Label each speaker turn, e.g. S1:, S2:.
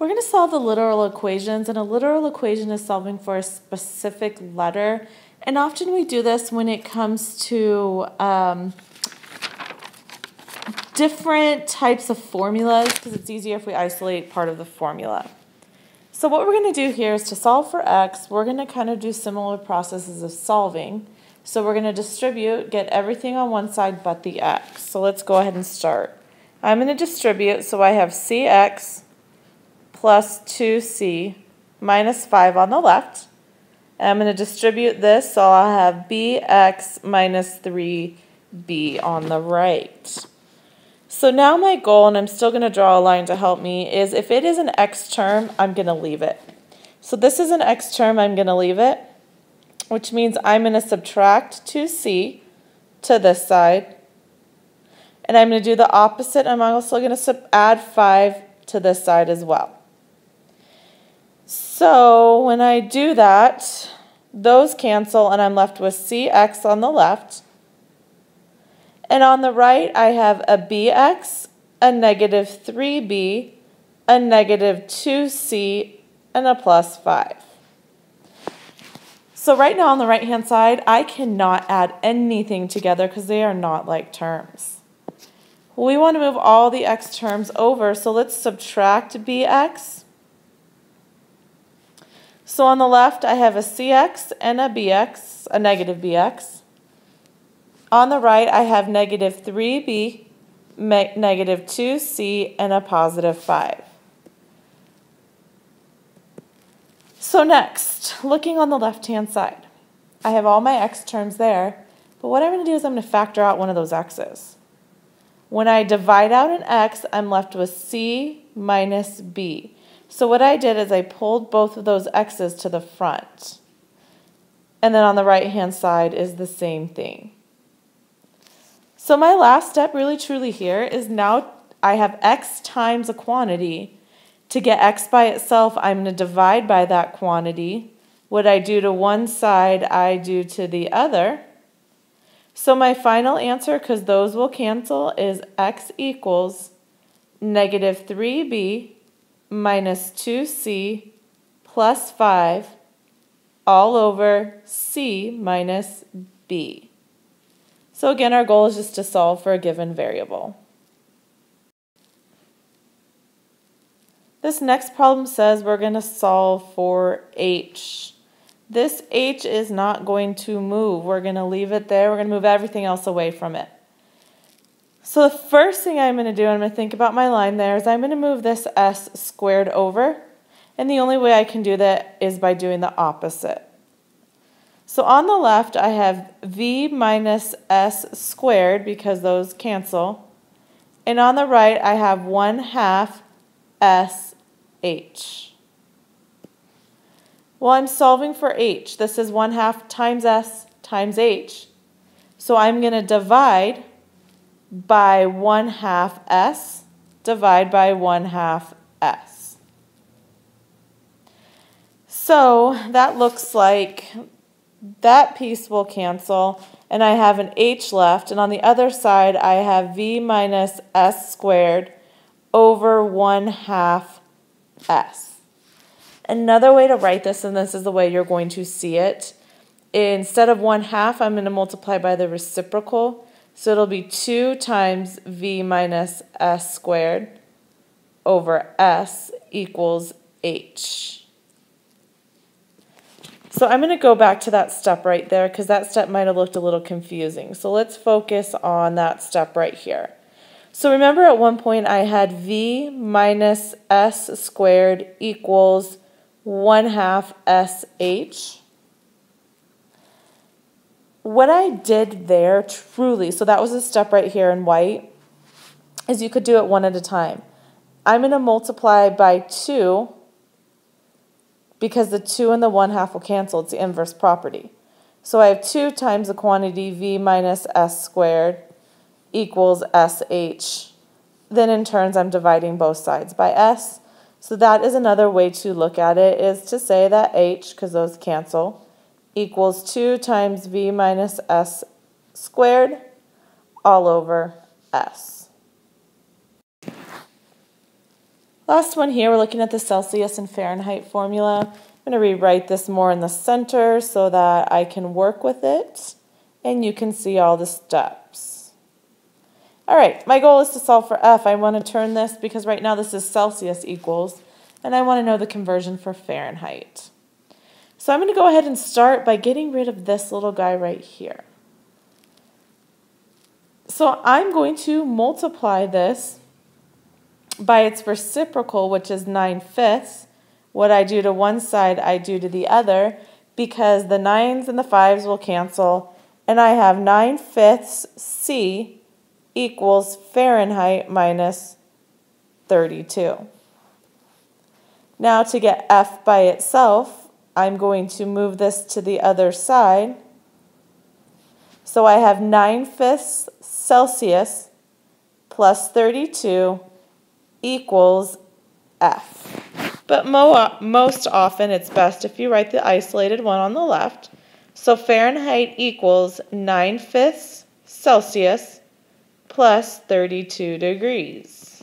S1: We're going to solve the literal equations, and a literal equation is solving for a specific letter. And often we do this when it comes to different types of formulas, because it's easier if we isolate part of the formula. So what we're going to do here is to solve for x, we're going to kind of do similar processes of solving. So we're going to distribute, get everything on one side but the x. So let's go ahead and start. I'm going to distribute, so I have cx plus 2c minus 5 on the left. And I'm going to distribute this, so I'll have bx minus 3b on the right. So now my goal, and I'm still going to draw a line to help me, is if it is an x term, I'm going to leave it. So this is an x term, I'm going to leave it, which means I'm going to subtract 2c to this side. And I'm going to do the opposite. I'm also going to add 5 to this side as well. So when I do that, those cancel and I'm left with cx on the left. And on the right, I have a bx, a negative 3b, a negative 2c, and a plus 5. So right now on the right-hand side, I cannot add anything together because they are not like terms. We want to move all the x terms over, so let's subtract bx. So on the left, I have a cx and a bx, a negative bx. On the right, I have negative 3b, negative 2c, and a positive 5. So next, looking on the left-hand side, I have all my x terms there, but what I'm going to do is I'm going to factor out one of those x's. When I divide out an x, I'm left with c minus b. So what I did is I pulled both of those x's to the front. And then on the right-hand side is the same thing. So my last step really truly here is now I have x times a quantity. To get x by itself, I'm going to divide by that quantity. What I do to one side, I do to the other. So my final answer, because those will cancel, is x equals negative 3b minus 2c plus 5 all over c minus b. So again, our goal is just to solve for a given variable. This next problem says we're going to solve for h. This h is not going to move. We're going to leave it there. We're going to move everything else away from it. So the first thing I'm going to do, I'm going to think about my line there, is I'm going to move this s squared over. And the only way I can do that is by doing the opposite. So on the left, I have v minus s squared, because those cancel. And on the right, I have 1/2 sh. Well, I'm solving for h. This is 1/2 times s times h. So I'm going to divide by 1/2 s, divide by 1/2 s. So that looks like that piece will cancel, and I have an h left, and on the other side I have v minus s squared over 1/2 s. Another way to write this, and this is the way you're going to see it, instead of 1/2, I'm going to multiply by the reciprocal, so it'll be 2 times v minus s squared over s equals h. So I'm going to go back to that step right there, because that step might have looked a little confusing. So let's focus on that step right here. So remember at one point I had v minus s squared equals 1/2 sh. What I did there truly, so that was a step right here in white, is you could do it one at a time. I'm going to multiply by 2 because the 2 and the 1/2 will cancel. It's the inverse property. So I have 2 times the quantity v minus s squared equals sh. Then in turns I'm dividing both sides by s. So that is another way to look at it, is to say that h, because those cancel, equals 2 times v minus s squared all over s. Last one here, we're looking at the Celsius and Fahrenheit formula. I'm going to rewrite this more in the center so that I can work with it and you can see all the steps. All right, my goal is to solve for F. I want to turn this, because right now this is Celsius equals, and I want to know the conversion for Fahrenheit. So I'm going to go ahead and start by getting rid of this little guy right here. So I'm going to multiply this by its reciprocal, which is 9/5. What I do to one side, I do to the other, because the 9s and the 5s will cancel, and I have 9/5 C equals Fahrenheit minus 32. Now to get F by itself, I'm going to move this to the other side. So I have 9/5 Celsius plus 32 equals F. But most often it's best if you write the isolated one on the left. So Fahrenheit equals 9/5 Celsius plus 32 degrees.